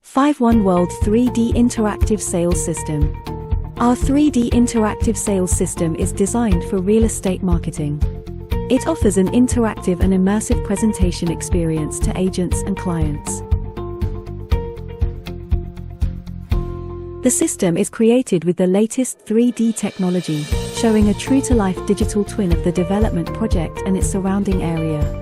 51 World 3D Interactive Sales System. Our 3D interactive sales system is designed for real estate marketing. It offers an interactive and immersive presentation experience to agents and clients. The system is created with the latest 3D technology, showing a true-to-life digital twin of the development project and its surrounding area.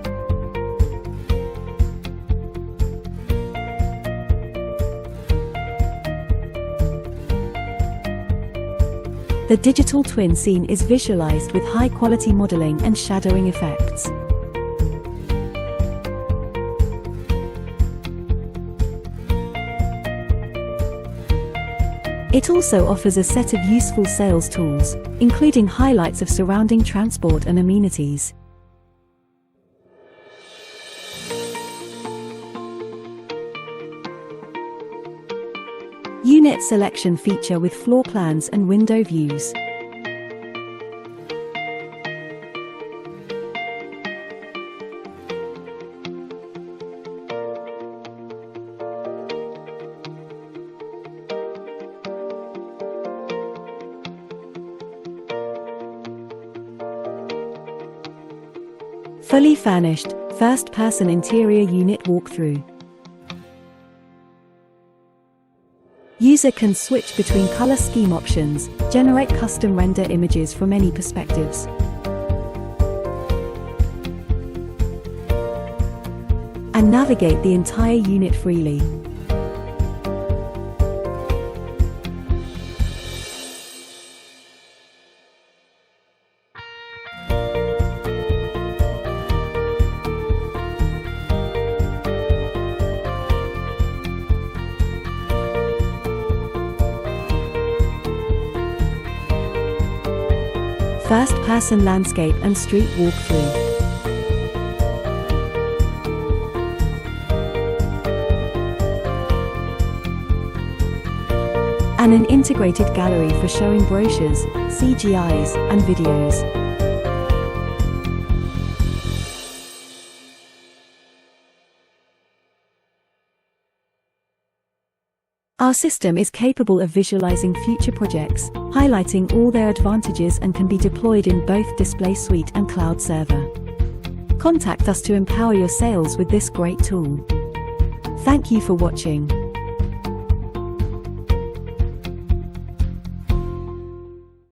The digital twin scene is visualized with high-quality modeling and shadowing effects. It also offers a set of useful sales tools, including highlights of surrounding transport and amenities. Unit selection feature with floor plans and window views. Fully furnished, first-person interior unit walkthrough. User can switch between color scheme options, generate custom render images from any perspectives, and navigate the entire unit freely. First-person landscape and street walkthrough. And an integrated gallery for showing brochures, CGIs, and videos. Our system is capable of visualizing future projects, highlighting all their advantages, and can be deployed in both Display Suite and Cloud Server. Contact us to empower your sales with this great tool. Thank you for watching.